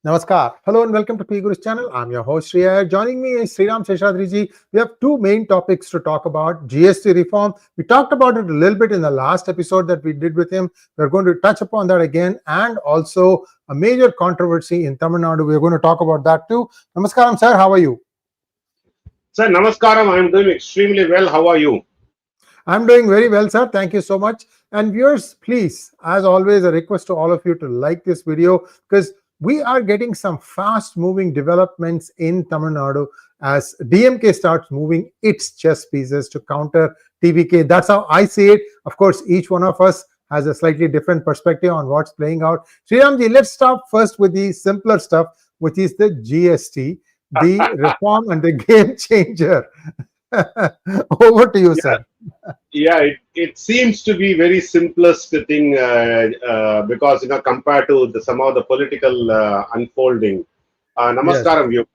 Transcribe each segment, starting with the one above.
Namaskar. Hello and welcome to PGurus channel. I'm your host Sree Iyer. Joining me is Sriram Seshadri. We have two main topics to talk about. GST reform. We talked about it a little bit in the last episode that we did with him. We're going to touch upon that again, and also a major controversy in Tamil Nadu. We're going to talk about that too. Namaskaram, sir. How are you? Sir, Namaskaram. I'm doing extremely well. How are you? I'm doing very well, sir. Thank you so much. And viewers, please, as always, a request to all of you to like this video, because we are getting some fast-moving developments in Tamil Nadu as DMK starts moving its chess pieces to counter TVK. That's how I see it. Of course, each one of us has a slightly different perspective on what's playing out. Sriramji, let's start first with the simpler stuff, which is the GST, the reform and the game changer. Over to you, sir. Yeah, it seems to be very simplest thing because compared to some of the political unfolding. Namaskaram, you.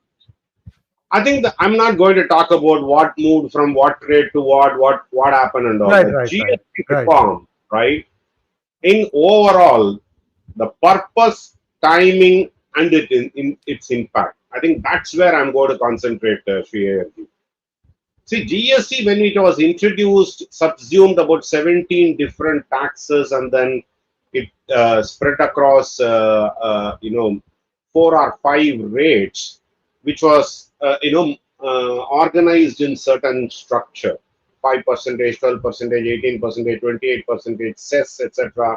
I think that I'm not going to talk about what moved from what trade to what happened and all. Right, GST reform, right? In overall, the purpose, timing, and its impact. I think that's where I'm going to concentrate, Sree. See, GST, when it was introduced, subsumed about 17 different taxes, and then it spread across, 4 or 5 rates, which was, organized in certain structure, 5%, 12%, 18%, 28%, cess, etc.,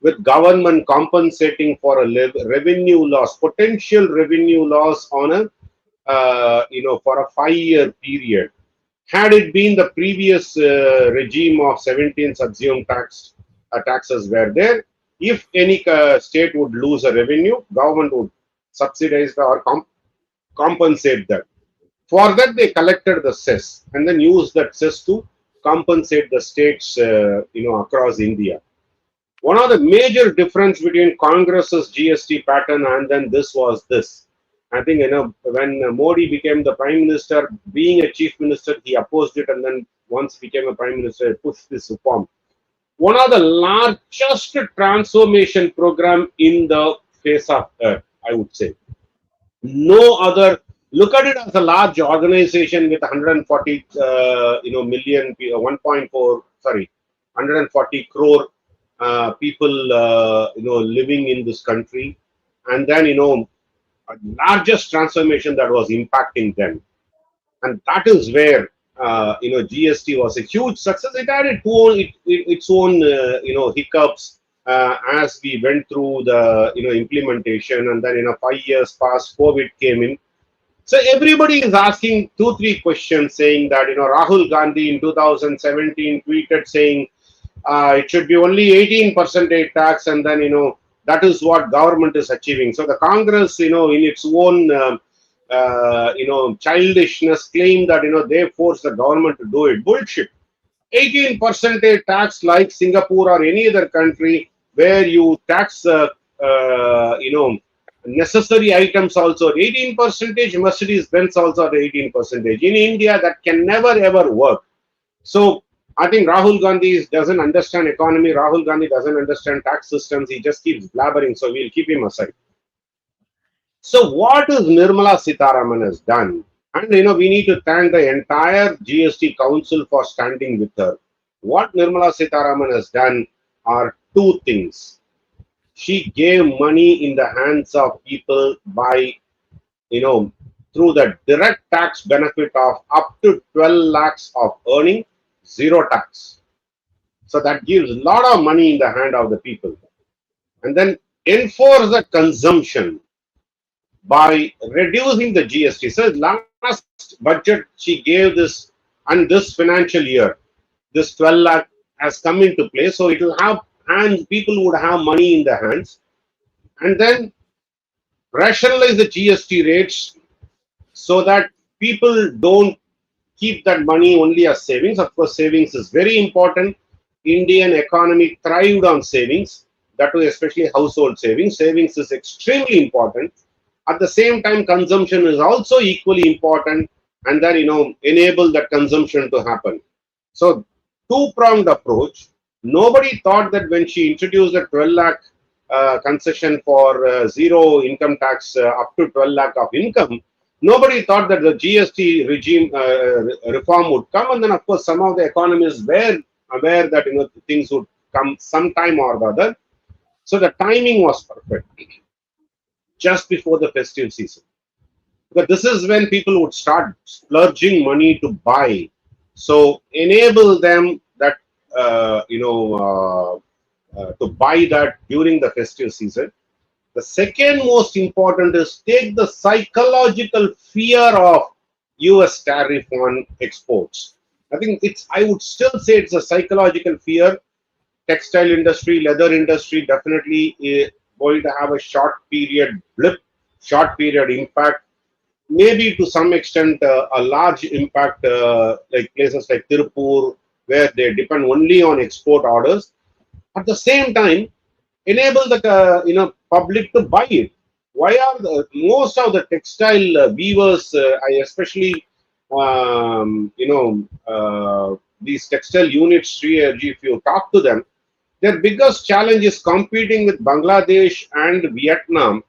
with government compensating for a revenue loss, potential revenue loss on a, for a 5-year period. Had it been the previous regime of 17 subsumed taxes were there, if any state would lose a revenue, government would subsidize or compensate that. For that, they collected the cess and then used that cess to compensate the states, across India. One of the major difference between Congress's GST pattern and then this was this. I think, when Modi became the prime minister, being a chief minister, he opposed it, and then once became a prime minister, he pushed this reform. One of the largest transformation program in the face of earth, I would say. No other. Look at it as a large organization with 140 million, 140 crore people, living in this country, and then largest transformation that was impacting them, and that is where GST was a huge success. It had its own hiccups as we went through the implementation, and then 5 years passed, COVID came in. So everybody is asking 2-3 questions, saying that Rahul Gandhi in 2017 tweeted saying it should be only 18% tax, and then that is what government is achieving. So the Congress, in its own, childishness, claim that they force the government to do it. Bullshit. 18% tax, like Singapore or any other country, where you tax, necessary items also. 18% Mercedes-Benz also at 18%. In India, that can never ever work. So I think Rahul Gandhi doesn't understand economy. Rahul Gandhi doesn't understand tax systems. He just keeps blabbering. So we'll keep him aside. So what is Nirmala Sitharaman has done? And we need to thank the entire GST Council for standing with her. What Nirmala Sitharaman has done are 2 things. She gave money in the hands of people by, through the direct tax benefit of up to 12 lakhs of earning, 0 tax. So that gives a lot of money in the hand of the people. And then enforce the consumption by reducing the GST. So last budget she gave this, and this financial year, this 12 lakh has come into play. So it will have, and people would have money in their hands. And then rationalize the GST rates so that people don't keep that money only as savings. Of course, savings is very important. Indian economy thrived on savings. That was especially household savings. Savings is extremely important. At the same time, consumption is also equally important, and then enable that consumption to happen. So 2-pronged approach. Nobody thought that when she introduced the 12 lakh concession for zero income tax up to 12 lakh of income, nobody thought that the GST regime reform would come. And then, of course, some of the economists were aware that things would come sometime or the other. So the timing was perfect, just before the festive season. But this is when people would start splurging money to buy. So enable them that to buy that during the festive season. The second most important is take the psychological fear of US tariff on exports. I think I would still say it's a psychological fear. Textile industry, leather industry definitely is going to have a short period blip, short period impact. Maybe to some extent a large impact like places like Tirupur, where they depend only on export orders. At the same time, enable the public to buy it. Why are most of the textile weavers, especially these textile units, Sree, if you talk to them, their biggest challenge is competing with Bangladesh and Vietnam.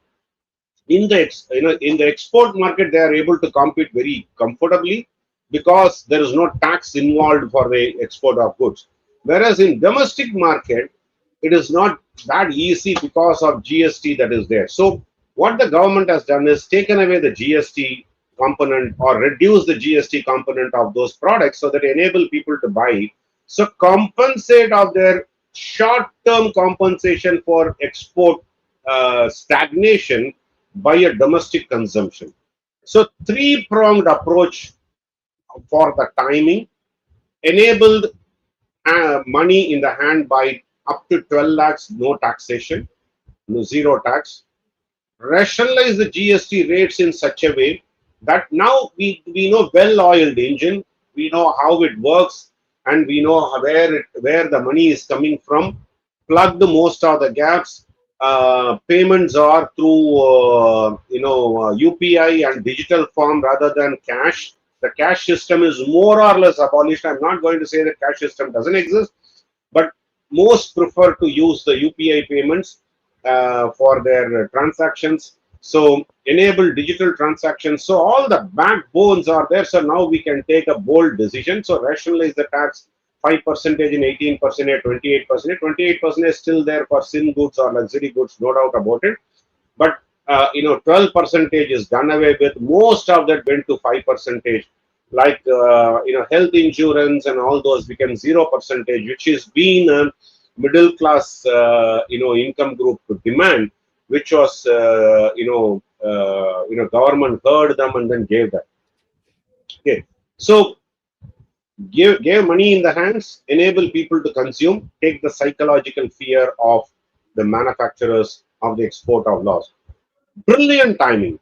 In the export market, they are able to compete very comfortably because there is no tax involved for the export of goods. Whereas in domestic market, it is not that easy because of GST that is there. So what the government has done is taken away the GST component or reduce the GST component of those products so that enable people to buy. So compensate of their short-term compensation for export stagnation by a domestic consumption. So three-pronged approach for the timing, enabled money in the hand by up to 12 lakhs, no taxation, no zero tax. Rationalize the GST rates in such a way that now we know well-oiled engine, we know how it works, and we know where the money is coming from. Plug the most of the gaps. Payments are through UPI and digital form rather than cash. The cash system is more or less abolished. I'm not going to say that cash system doesn't exist, but most prefer to use the UPI payments for their transactions. So enable digital transactions. So all the backbones are there. So now we can take a bold decision. So rationalize the tax, 5% in 18%, 28%. 28% is still there for sin goods or luxury goods, no doubt about it. But 12% is done away with. Most of that went to 5%. Like health insurance and all those became 0%, which is being a middle class income group demand, which was government heard them and then gave them. Okay, so give money in the hands, enable people to consume, take the psychological fear of the manufacturers of the export of laws. Brilliant timing.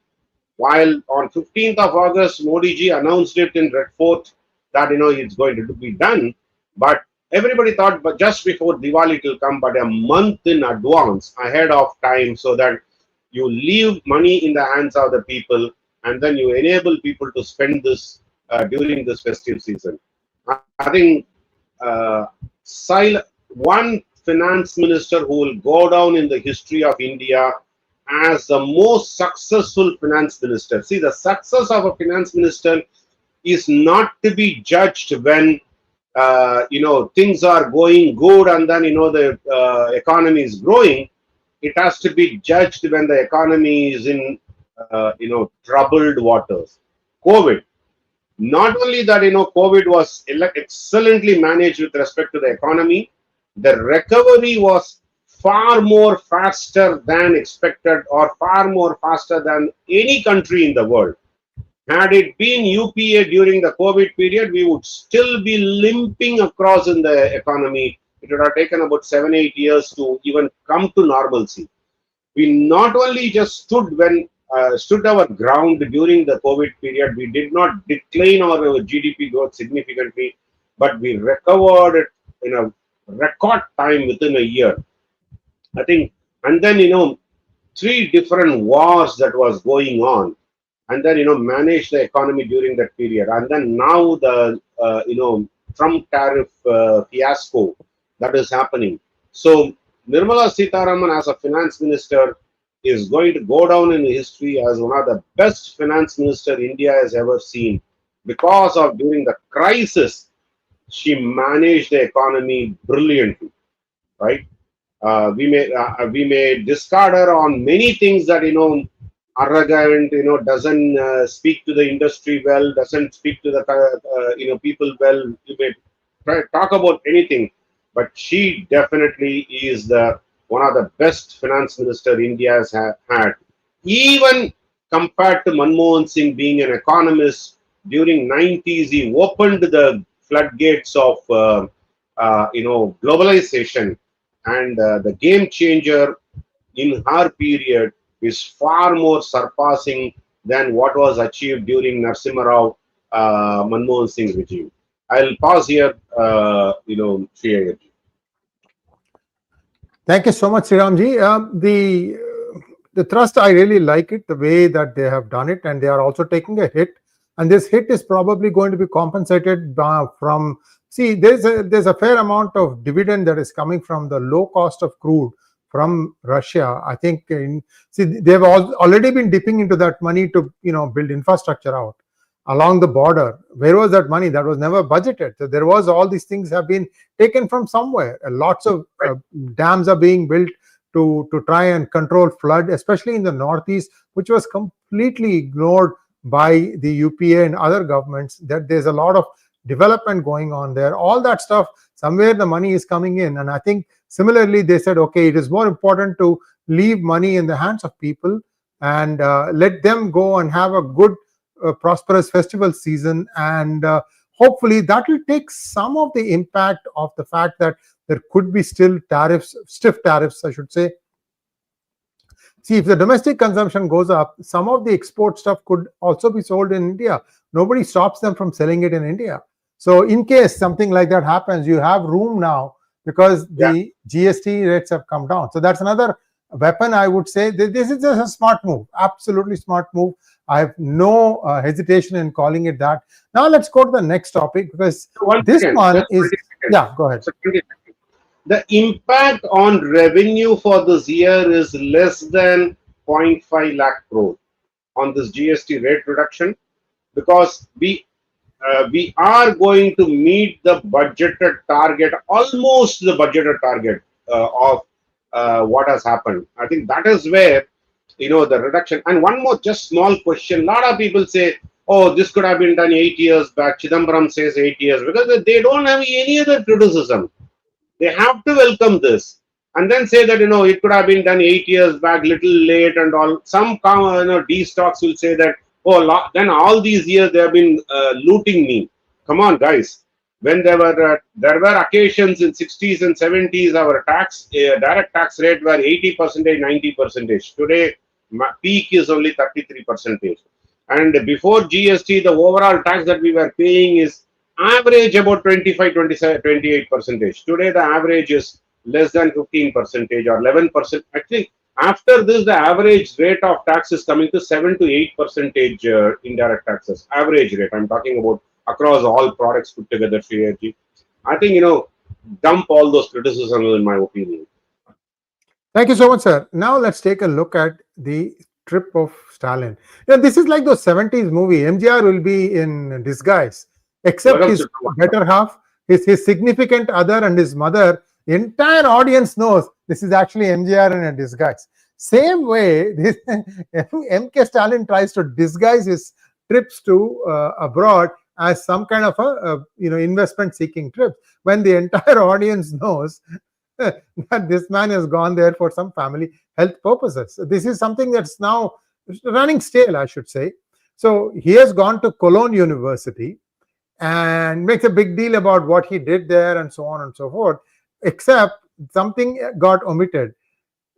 While on 15th of August, Modi ji announced it in Red Fort that it's going to be done, but everybody thought, but just before Diwali it will come, but a month in advance, ahead of time, so that you leave money in the hands of the people, and then you enable people to spend this during this festive season. I think one finance minister who will go down in the history of India as the most successful finance minister. See, the success of a finance minister is not to be judged when things are going good and then the economy is growing. It has to be judged when the economy is in troubled waters. COVID. Not only that, COVID was excellently managed with respect to the economy, the recovery was far more faster than expected, or far more faster than any country in the world. Had it been UPA during the COVID period, we would still be limping across in the economy. It would have taken about 7-8 years to even come to normalcy. We not only just stood our ground during the COVID period, we did not decline our GDP growth significantly, but we recovered it in a record time within a year. I think, and then 3 different wars that was going on, and then manage the economy during that period, and then now the Trump tariff fiasco that is happening. So Nirmala Sitharaman as a finance minister is going to go down in history as one of the best finance minister India has ever seen, because of during the crisis she managed the economy brilliantly, right? We may discard her on many things, that arrogant, doesn't speak to the industry well, doesn't speak to the people well. You may talk about anything, but she definitely is the one of the best finance minister India has had. Even compared to Manmohan Singh being an economist during 90s, he opened the floodgates of globalization, and the game changer in her period is far more surpassing than what was achieved during Narasimha Rao Manmohan Singh regime. I'll pause here, Sree Iyer. Thank you so much, Sriramji. The thrust, I really like it, the way that they have done it, and they are also taking a hit. And this hit is probably going to be compensated from, see, there's a fair amount of dividend that is coming from the low cost of crude from Russia. I think, they've already been dipping into that money to, build infrastructure out along the border. Where was that money? That was never budgeted. So there was, all these things have been taken from somewhere. Lots of dams are being built to try and control flood, especially in the Northeast, which was completely ignored by the UPA and other governments. That there's a lot of development going on there. All that stuff, somewhere the money is coming in. And I think similarly, they said, okay, it is more important to leave money in the hands of people and let them go and have a good, prosperous festival season. And hopefully that will take some of the impact of the fact that there could be still tariffs, stiff tariffs, I should say. See, if the domestic consumption goes up, some of the export stuff could also be sold in India. Nobody stops them from selling it in India. So in case something like that happens, you have room now because the GST rates have come down. So that's another weapon, I would say. This is just a smart move, absolutely smart move. I have no hesitation in calling it that. Now let's go to the next topic, because this one is, yeah, go ahead. The impact on revenue for this year is less than 0.5 lakh crore on this GST rate reduction, because we are going to meet the budgeted target, almost the budgeted target of what has happened. I think that is where, the reduction. And one more just small question. A lot of people say, oh, this could have been done 8 years back. Chidambaram says 8 years, because they don't have any other criticism. They have to welcome this and then say that, it could have been done 8 years back, little late and all. Some D-stocks will say that, oh, then all these years they have been looting me. Come on, guys. When there were occasions in 60s and 70s, our direct tax rate were 80%, 90%. Today, peak is only 33%. And before GST, the overall tax that we were paying is average about 25, 27, 28%. Today, the average is less than 15% or 11%. Actually, after this, the average rate of tax is coming to 7 to 8% indirect taxes. Average rate, I'm talking about across all products put together, Sree Iyer. I think, dump all those criticisms, in my opinion. Thank you so much, sir. Now let's take a look at the trip of Stalin. This is like those 70s movie. MGR will be in disguise, except his better half, his significant other and his mother. The entire audience knows this is actually MGR in a disguise. Same way, MK Stalin tries to disguise his trips to abroad as some kind of a investment-seeking trip, when the entire audience knows that this man has gone there for some family health purposes. This is something that's now running stale, I should say. So he has gone to Cologne University and makes a big deal about what he did there and so on and so forth, except something got omitted.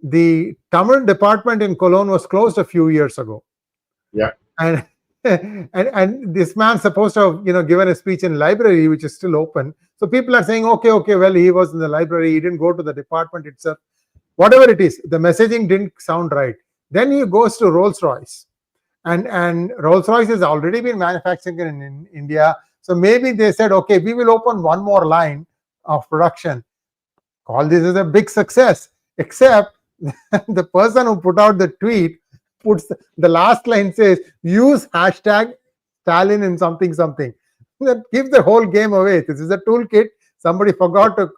The Tamil department in Cologne was closed a few years ago. Yeah. And this man's supposed to have given a speech in library, which is still open. So people are saying, okay, well, he was in the library, he didn't go to the department itself. Whatever it is, the messaging didn't sound right. Then he goes to Rolls-Royce, and Rolls-Royce has already been manufacturing in India. So maybe they said, okay, we will open one more line of production. Call this as a big success. except the person who put out the tweet puts the last line says, use hashtag Stalin and something something. That gives the whole game away. This is a toolkit. Somebody forgot to,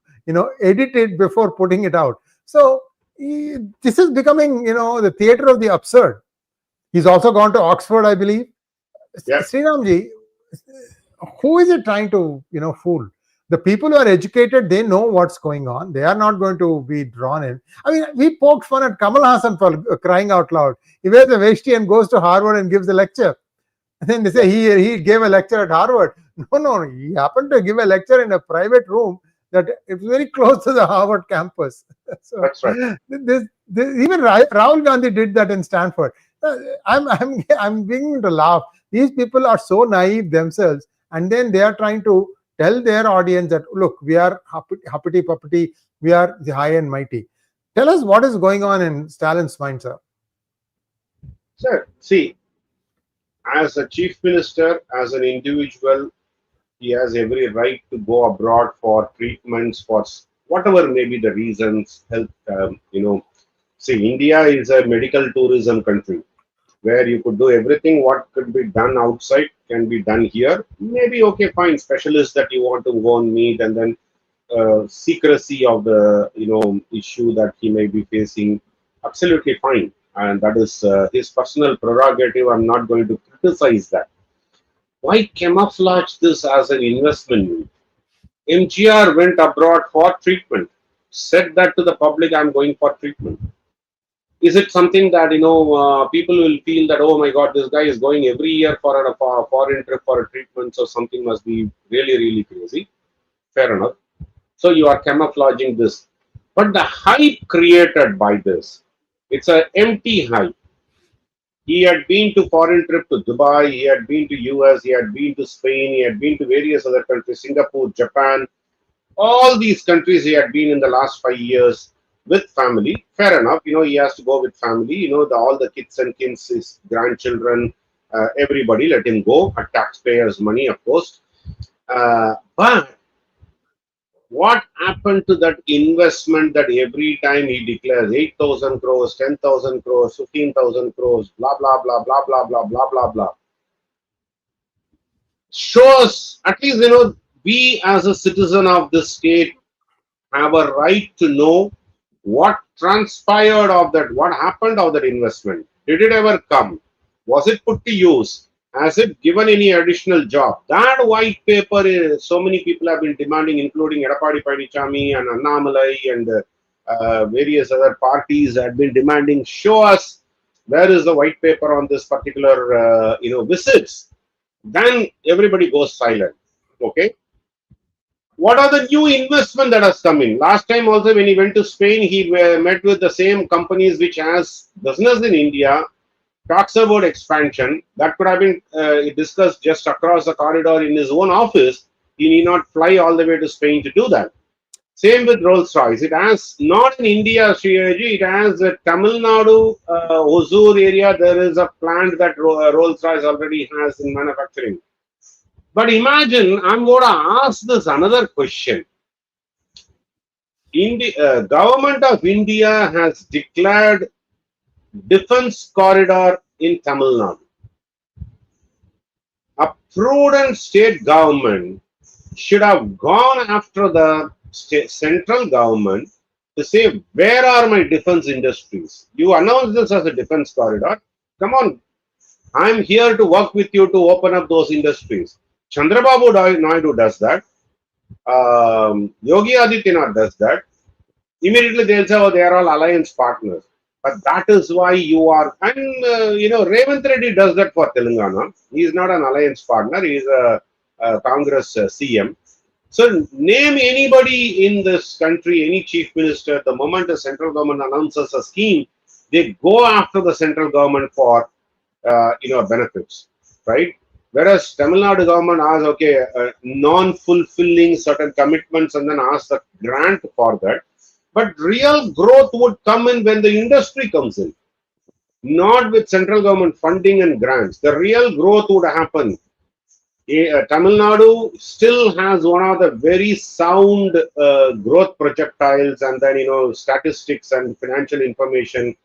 edit it before putting it out. So this is becoming, the theater of the absurd. He's also gone to Oxford, I believe. Yeah. Sriramji, who is it trying to, fool? The people who are educated, they know what's going on. They are not going to be drawn in. I mean, we poked fun at Kamal Hassan for crying out loud. He wears a veshti and goes to Harvard and gives a lecture. And then they say he gave a lecture at Harvard. No, he happened to give a lecture in a private room that it's very close to the Harvard campus. So that's right. Even Rahul Gandhi did that in Stanford. I'm beginning to laugh. These people are so naive themselves, and then they are trying to tell their audience that, look, we are uppity puppity, we are the high and mighty. Tell us what is going on in Stalin's mind, sir. Sir, see, as a chief minister, as an individual, he has every right to go abroad for treatments, for whatever may be the reasons, health, See, India is a medical tourism country where you could do everything what could be done outside can be done here. Maybe, okay, fine, specialists that you want to go and meet, and then secrecy of the, issue that he may be facing, absolutely fine. And that is his personal prerogative. I'm not going to criticize that. Why camouflage this as an investment move? MGR went abroad for treatment, said that to the public, I'm going for treatment. Is it something that, people will feel that, oh my God, this guy is going every year for a foreign trip for a treatment, so something must be really, really crazy? Fair enough. So you are camouflaging this. But the hype created by this, it's an empty hype. He had been to foreign trip to Dubai, he had been to US, he had been to Spain, he had been to various other countries, Singapore, Japan, all these countries he had been in the last 5 years with family. Fair enough, he has to go with family, all the kids and kids, his grandchildren, everybody, let him go at taxpayers' money, of course. But what happened to that investment that every time he declares 8,000 crores, 10,000 crores, 15,000 crores, blah, blah, blah, blah, blah, blah, blah, blah, blah. Shows, at least, we as a citizen of this state have a right to know what transpired of that, what happened of that investment. Did it ever come? Was it put to use? Has it given any additional job? That white paper is, so many people have been demanding, including Edappadi Padichami and Annamalai and various other parties had been demanding, show us where is the white paper on this particular, visits. Then everybody goes silent. Okay. What are the new investment that has come in? Last time also when he went to Spain, he met with the same companies which has business in India, talks about expansion. That could have been discussed just across the corridor in his own office. He need not fly all the way to Spain to do that. Same with Rolls-Royce. It has, not in India, Sree Iyer ji, it has a Tamil Nadu, Hosur area. There is a plant that Rolls-Royce already has in manufacturing. But imagine, I'm going to ask this another question. Government of India has declared defense corridor in Tamil Nadu. A prudent state government should have gone after the central government to say, where are my defense industries? You announce this as a defense corridor. Come on, I'm here to work with you to open up those industries. Chandrababu Naidu does that. Yogi Adityanath does that. Immediately they'll say, oh, they are all alliance partners. But that is why you are, and Revanth Reddy does that for Telangana. He is not an alliance partner. He is a Congress CM. So name anybody in this country, any chief minister, the moment the central government announces a scheme, they go after the central government for, benefits, right? Whereas Tamil Nadu government asks, okay, non-fulfilling certain commitments and then asks the grant for that. But real growth would come in when the industry comes in, not with central government funding and grants. The real growth would happen Tamil Nadu still has one of the very sound growth projectiles, and then statistics and financial information,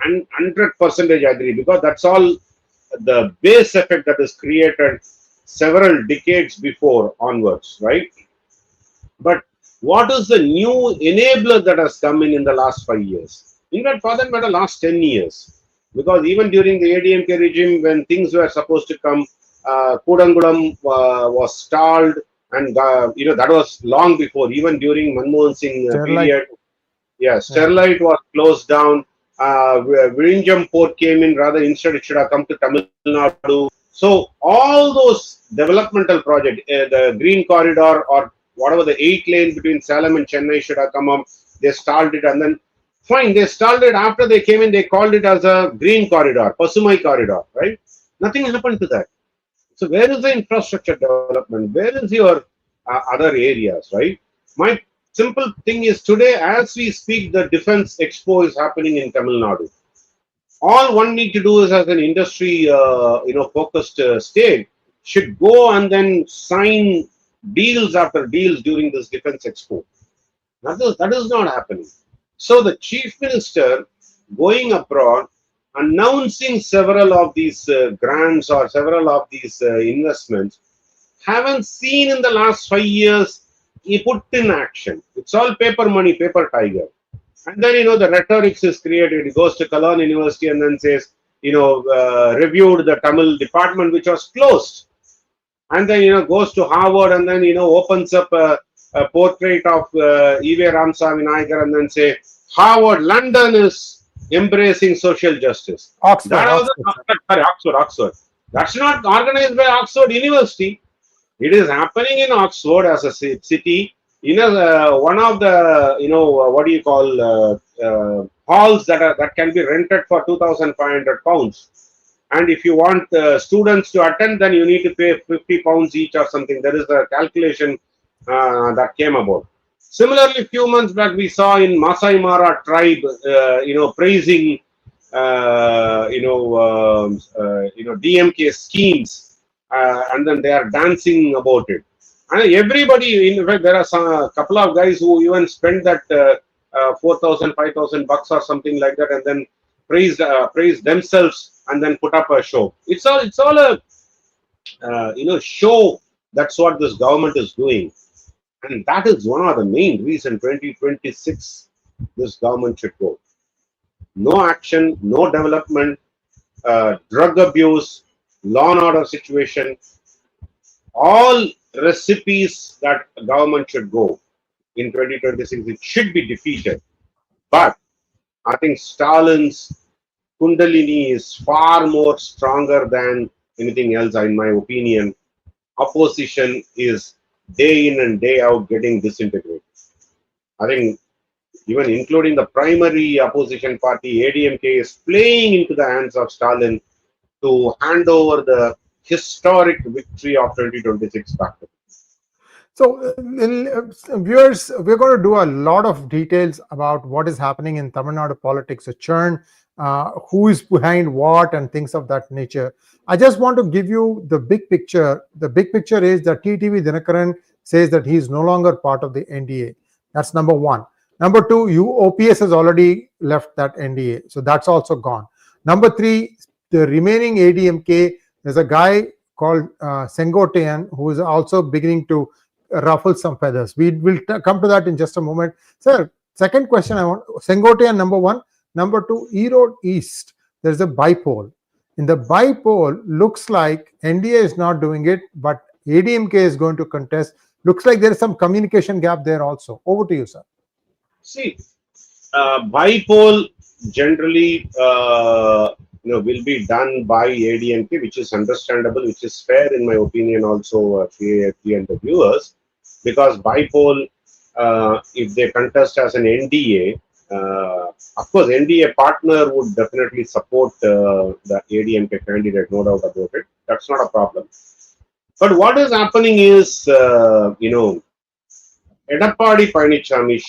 and 100% agree, because that's all the base effect that is created several decades before onwards, right? But what is the new enabler that has come in the last 5 years? In fact, for that matter, last 10 years. Because even during the ADMK regime, when things were supposed to come, Kudangulam was stalled, and that was long before, even during Manmohan Singh period. Yeah, Sterlite was closed down. Virinjam port came in, rather instead it should have come to Tamil Nadu. So all those developmental projects, the Green Corridor or whatever, the 8 lane between Salem and Chennai should have come up. They stalled it, and then fine, they stalled it. After they came in, they called it as a Green Corridor, 𝗪𝗼𝗪 Corridor, right? Nothing happened to that. So where is the infrastructure development? Where is your other areas, right? My simple thing is, today, as we speak, the Defense Expo is happening in Tamil Nadu. All one need to do is, as an industry, focused state, should go and then sign deals after deals during this Defense Expo. That is not happening. So the Chief Minister going abroad, announcing several of these grants or several of these investments, haven't seen in the last 5 years he put in action. It's all paper money, paper tiger. And then, the rhetorics is created. He goes to Cologne University and then says, reviewed the Tamil department, which was closed. And then, goes to Harvard and then, opens up a portrait of 𝗍𝗓𝗏 𝗓𝗏 and then say, Harvard, London is embracing social justice. Oxford. Oxford. That's not organized by Oxford University. It is happening in Oxford as a city, one of the, halls that can be rented for £2,500. And if you want students to attend, then you need to pay £50 each or something. There is a calculation that came about. Similarly, a few months back, we saw in Masai Mara tribe, praising, DMK schemes. And then they are dancing about it. And everybody, in fact, there are a couple of guys who even spent that $4,000, $5,000 or something like that, and then praise themselves and then put up a show. It's all a show. That's what this government is doing, and that is one of the main reasons 2026 this government should go. No action, no development, drug abuse, law and order situation, all recipes that government should go in 2026. It should be defeated. But I think Stalin's Kundalini is far more stronger than anything else, in my opinion. Opposition is day in and day out getting disintegrated. I think even including the primary opposition party, ADMK, is playing into the hands of Stalin to hand over the historic victory of 2026 back to. So, viewers, we're going to do a lot of details about what is happening in Tamil Nadu politics, a churn, who is behind what, and things of that nature. I just want to give you the big picture. The big picture is that TTV Dinakaran says that he is no longer part of the NDA. That's number one. Number two, OPS has already left that NDA, so that's also gone. Number three, the remaining ADMK, there's a guy called Sengotian who is also beginning to ruffle some feathers. We will come to that in just a moment. Sir, second question I want, Sengotian, number one. Number two, Erode East, there's a bipole. In the bipole, looks like NDA is not doing it, but ADMK is going to contest. Looks like there is some communication gap there also. Over to you, sir. See, bipole generally will be done by ADMK, which is understandable, which is fair in my opinion also, PAFG and the viewers, because bipole, if they contest as an NDA, of course NDA partner would definitely support the ADMK candidate, no doubt about it. That's not a problem. But what is happening is, 𝗏𝗏𝗏 𝗏𝗏𝗏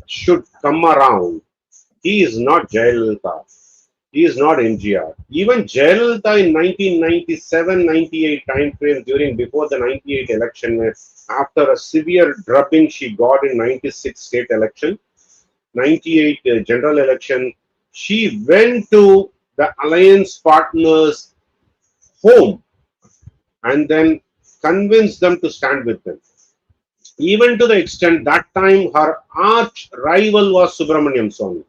should come around. He is not Jayalalitha. He is not MGR. Even Jayalalitha in 1997-98 time frame before the 98 election, after a severe drubbing she got in 96 state election, 98 general election, she went to the alliance partners' home and then convinced them to stand with them. Even to the extent that time her arch rival was Subramaniam Swamy.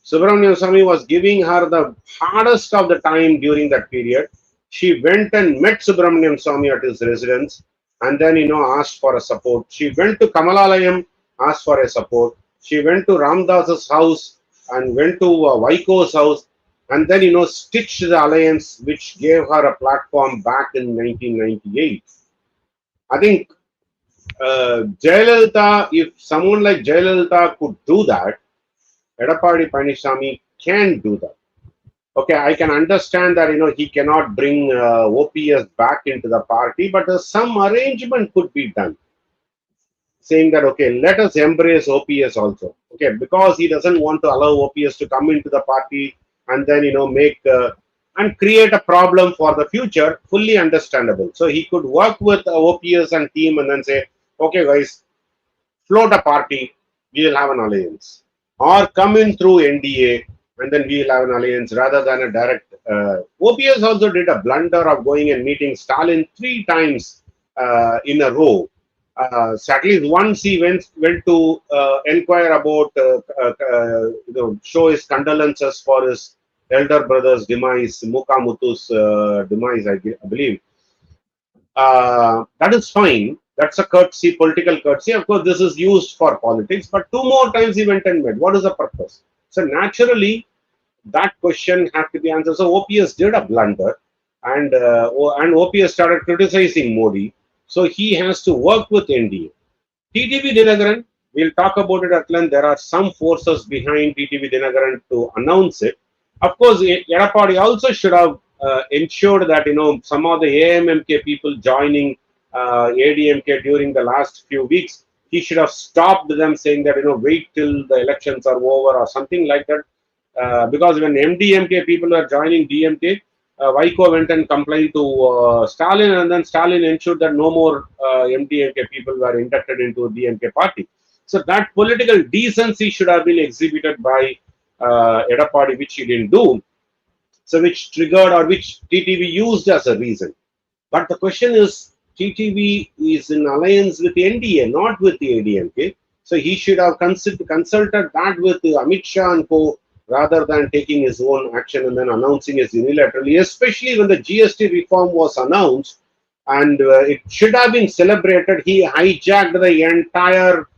Subramaniam Swamy was giving her the hardest of the time during that period. She went and met Subramaniam Swamy at his residence and then, asked for a support. She went to Kamalayam, asked for a support. She went to Ramdas's house and went to Vaiko's house and then, stitched the alliance, which gave her a platform back in 1998. I think Jayalalitha, if someone like Jayalalitha could do that, Edappadi Palaniswamy can do that. Okay, I can understand that he cannot bring OPS back into the party, but some arrangement could be done, saying that okay, let us embrace OPS also. Okay, because he doesn't want to allow OPS to come into the party and then make and create a problem for the future. Fully understandable. So he could work with OPS and team and then say, okay, guys, float a party. We will have an alliance, or come in through NDA. And then we will have an alliance rather than a direct. OPS also did a blunder of going and meeting Stalin 3 times in a row. So at least once he went to inquire about, show his condolences for his elder brother's demise, Mukamuthu's demise, I believe. That is fine. That's a courtesy, political courtesy. Of course, this is used for politics. But 2 more times he went and met. What is the purpose? So naturally, that question had to be answered. So OPS did a blunder, and OPS started criticizing Modi. So he has to work with NDA. TTV Dinagaran, we'll talk about it at length. There are some forces behind TTV Dinagaran to announce it. Of course, Edappadi also should have ensured that some of the AMMK people joining ADMK during the last few weeks, he should have stopped them, saying that wait till the elections are over or something like that. Because when MDMK people are joining DMK, Vaiko went and complained to Stalin, and then Stalin ensured that no more MDMK people were inducted into DMK party. So that political decency should have been exhibited by Edappadi, which he didn't do. So which triggered, or which TTV used as a reason. But the question is, TTV is in alliance with NDA, not with the ADMK. So he should have consulted that with Amit Shah and co, rather than taking his own action and then announcing it unilaterally, especially when the GST reform was announced and it should have been celebrated. He hijacked the entire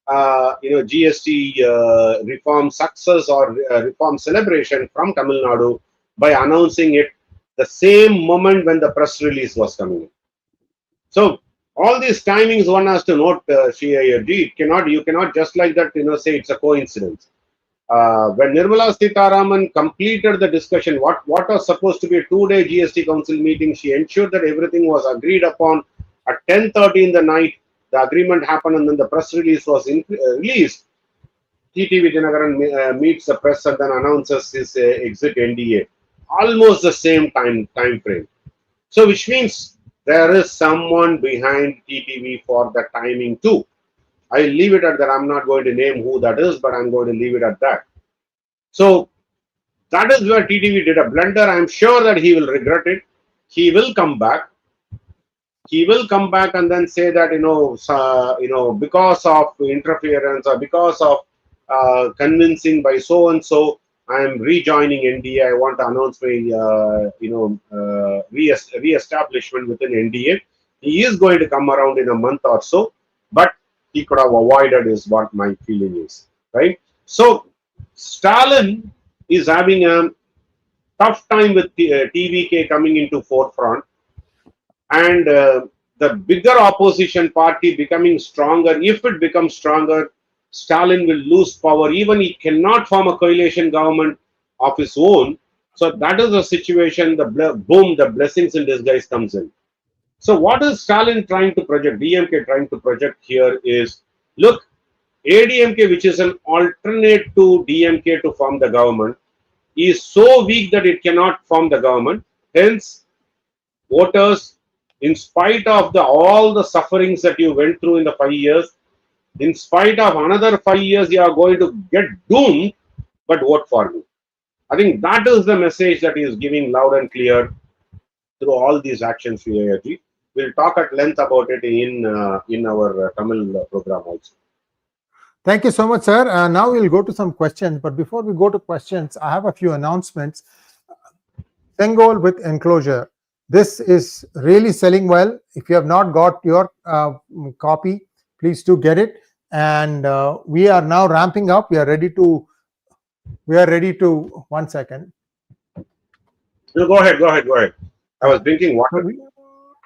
GST reform success or reform celebration from Tamil Nadu by announcing it the same moment when the press release was coming in. So all these timings one has to note, Sree Iyer Ji. You cannot just like that say it's a coincidence. When Nirmala Sitharaman completed the discussion, what was supposed to be a 2-day GST Council meeting, she ensured that everything was agreed upon at 10:30 in the night. The agreement happened and then the press release was released. TTV Dinagaran meets the press and then announces his exit NDA. Almost the same time frame. So which means there is someone behind TTV for the timing too. I'll leave it at that. I'm not going to name who that is, but I'm going to leave it at that. So that is where TTV did a blunder. I'm sure that he will regret it. He will come back. He will come back and then say that because of interference or because of convincing by so and so, I am rejoining NDA. I want to announce my re-establishment within NDA. He is going to come around in a month or so, but he could have avoided, is what my feeling is, right? So Stalin is having a tough time with TVK coming into forefront, and the bigger opposition party becoming stronger. If it becomes stronger, Stalin will lose power. Even he cannot form a coalition government of his own. So that is the situation. The blessings in disguise comes in. So what is Stalin trying to project, DMK trying to project here is, look, ADMK, which is an alternate to DMK to form the government, is so weak that it cannot form the government. Hence, voters, in spite of all the sufferings that you went through in the 5 years, in spite of another 5 years, you are going to get doomed, but vote for me. I think that is the message that he is giving loud and clear through all these actions. We'll talk at length about it in our Tamil program also. Thank you so much, sir. Now we'll go to some questions. But before we go to questions, I have a few announcements. Sengol with enclosure. This is really selling well. If you have not got your copy, please do get it. And we are now ramping up. We are ready to. 1 second. No, go ahead. I was drinking water.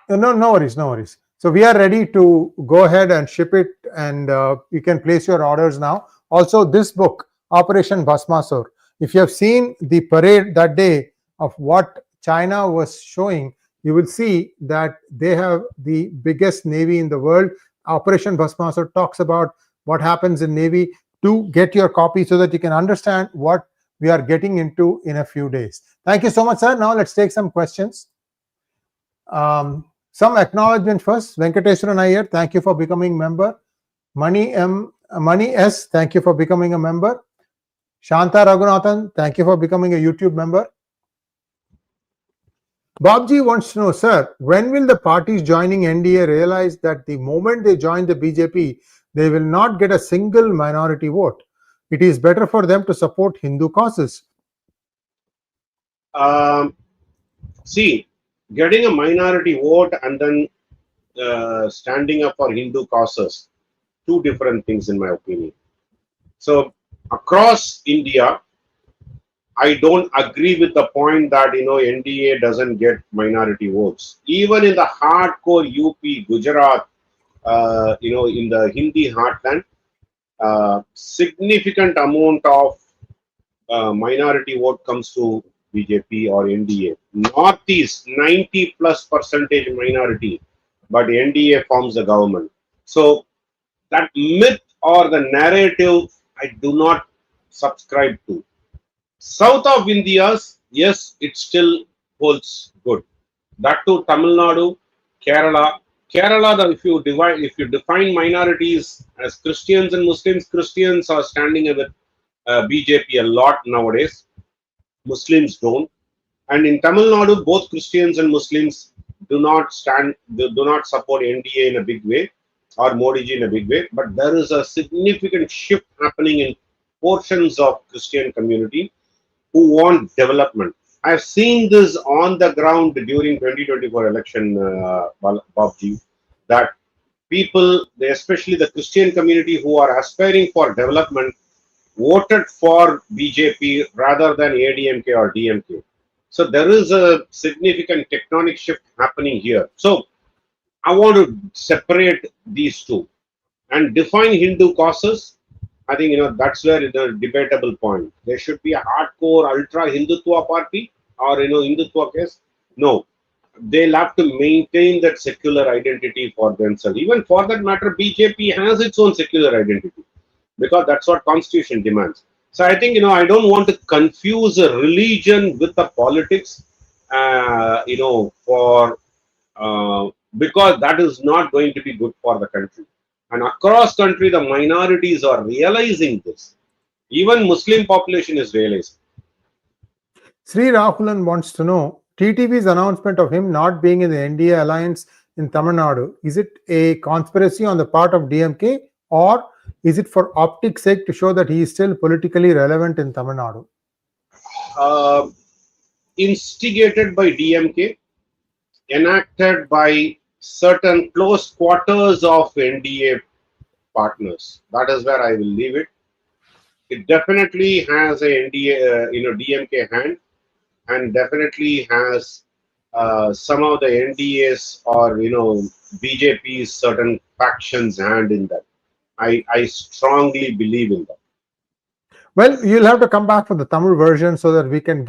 No worries. So we are ready to go ahead and ship it, and you can place your orders now. Also, this book, Operation 𝗲𝗲𝗄𝗧. If you have seen the parade that day of what China was showing, you will see that they have the biggest navy in the world. Operation 𝗲𝗲𝗄𝗧 talks about what happens in Navy. To get your copy so that you can understand what we are getting into in a few days. Thank you so much, sir. Now let's take some questions. Some acknowledgement first. Venkateswaran Iyer, thank you for becoming member. Money S, thank you for becoming a member. Shanta Raghunathan, thank you for becoming a YouTube member. Bobji wants to know, sir, when will the parties joining NDA realize that the moment they join the BJP, they will not get a single minority vote? It is better for them to support Hindu causes. See, getting a minority vote and then standing up for Hindu causes, two different things in my opinion. So across India, I don't agree with the point that NDA doesn't get minority votes. Even in the hardcore UP, Gujarat, in the Hindi heartland, significant amount of minority vote comes to BJP or NDA. Northeast, 90+% minority, but NDA forms the government. So that myth or the narrative, I do not subscribe to. South of India, yes, it still holds good. That too, Tamil Nadu, Kerala. Kerala, if you define minorities as Christians and Muslims, Christians are standing with BJP a lot nowadays. Muslims don't. And in Tamil Nadu, both Christians and Muslims do not support NDA in a big way or Modi ji in a big way. But there is a significant shift happening in portions of Christian community who want development. I have seen this on the ground during 2024 election, Bobji, that people, especially the Christian community who are aspiring for development, voted for BJP rather than ADMK or DMK. So there is a significant tectonic shift happening here. So I want to separate these two and define Hindu causes. I think that's where the debatable point. There should be a hardcore ultra Hindutva party or Hindutva case. No, they'll have to maintain that secular identity for themselves. Even for that matter, BJP has its own secular identity because that's what Constitution demands. So I think I don't want to confuse a religion with the politics. Because that is not going to be good for the country. And across country, the minorities are realizing this. Even Muslim population is realizing. Sri Rahulan wants to know, TTV's announcement of him not being in the NDA alliance in Tamil Nadu, is it a conspiracy on the part of DMK, or is it for optics sake to show that he is still politically relevant in Tamil Nadu? Instigated by DMK, enacted by certain close quarters of NDA partners. That is where I will leave it. It definitely has a NDA, DMK hand, and definitely has some of the NDAs or BJP's certain factions hand in that. I strongly believe in that. Well, you'll have to come back for the Tamil version so that we can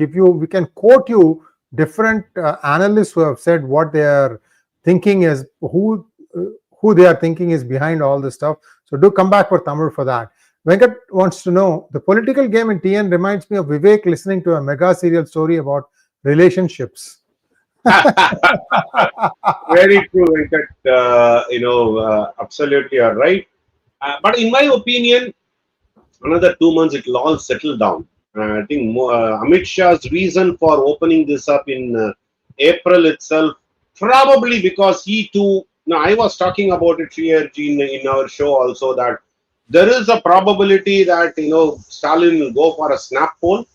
quote you different analysts who have said what they are thinking is, who they are thinking is behind all this stuff. So do come back for Tamil for that. Venkat wants to know, the political game in TN reminds me of Vivek listening to a mega serial story about relationships. Very true, Venkat. Absolutely, you're right. But in my opinion, another 2 months it will all settle down. I think Amit Shah's reason for opening this up in April itself, probably because he too. Now, I was talking about it here in our show also, that there is a probability that Stalin will go for a snap poll,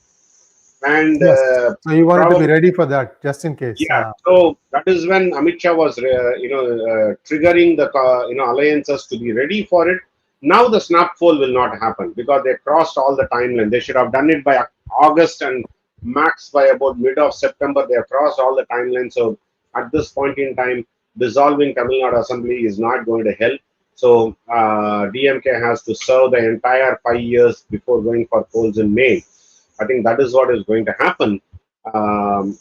and Yes. So you wanted to be probably, ready for that, just in case. yeah. So that is when Amit Shah was triggering the alliances to be ready for it. Now the snap poll will not happen because they crossed all the timeline. They should have done it by August, and max by about mid of September. They have crossed all the timelines. So at this point in time, dissolving Tamil Nadu Assembly is not going to help. So DMK has to serve the entire 5 years before going for polls in May. I think that is what is going to happen.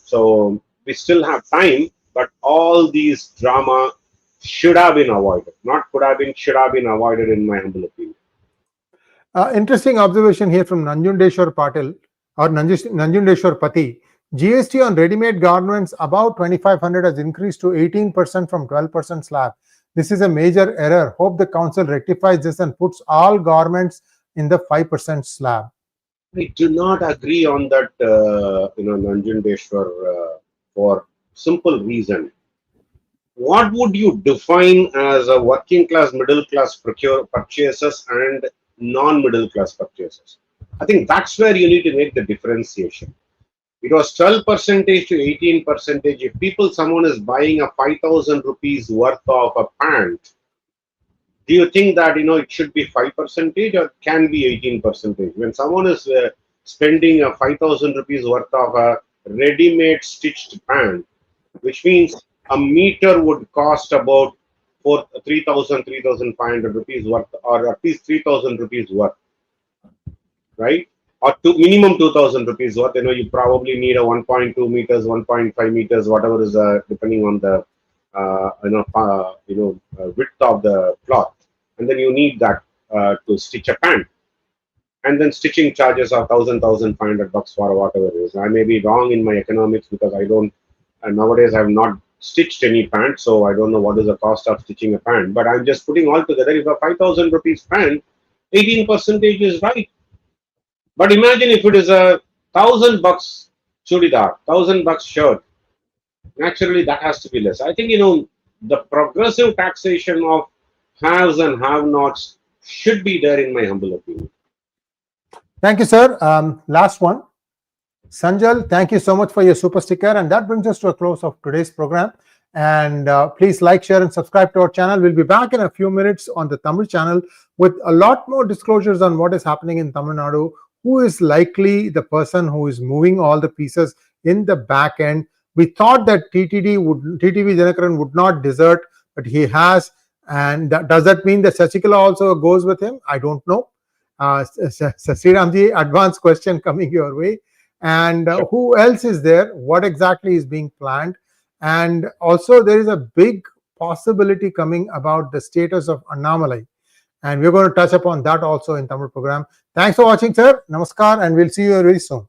So we still have time, but all these drama should have been avoided. Not could have been, should have been avoided, in my humble opinion. Interesting observation here from Nanjundeshwar Patil or Nanjundeshwar Pati. GST on ready-made garments above 2,500 has increased to 18% from 12% slab. This is a major error. Hope the council rectifies this and puts all garments in the 5% slab. I do not agree on that, Nanjundeshwar, for simple reason. What would you define as a working class, middle class purchases and non-middle class purchases? I think that's where you need to make the differentiation. It was 12% to 18%. If someone is buying a 5,000 rupees worth of a pant, do you think that it should be 5% or can be 18%? When someone is spending a 5,000 rupees worth of a ready-made stitched pant, which means a meter would cost about 3,000, 3,500 rupees worth, or at least 3,000 rupees worth, right? Or minimum 2,000 rupees worth. You probably need a 1.2 meters, 1.5 meters, whatever is depending on the width of the cloth, and then you need that to stitch a pant. And then stitching charges are 1,000, 1,500 bucks for whatever it is. I may be wrong in my economics because I don't. Nowadays, I have not stitched any pant, so I don't know what is the cost of stitching a pant. But I'm just putting all together. If a 5,000 rupees pant, 18% is right. But imagine if it is a 1,000 bucks chudidar, 1,000 bucks shirt. Naturally, that has to be less. I think the progressive taxation of haves and have-nots should be there, in my humble opinion. Thank you, sir. Last one. Sanjal, thank you so much for your super sticker. And that brings us to a close of today's program. And please like, share, and subscribe to our channel. We'll be back in a few minutes on the Tamil channel with a lot more disclosures on what is happening in Tamil Nadu, who is likely the person who is moving all the pieces in the back end. We thought that TTV Dinakaran would not desert, but he has. And does that mean that 𝗟𝗡 also goes with him? I don't know. Sriramji, advanced question coming your way. And who else is there? What exactly is being planned? And also there is a big possibility coming about the status of Annamalai. And we're going to touch upon that also in Tamil program. Thanks for watching, sir. Namaskar, and we'll see you very soon.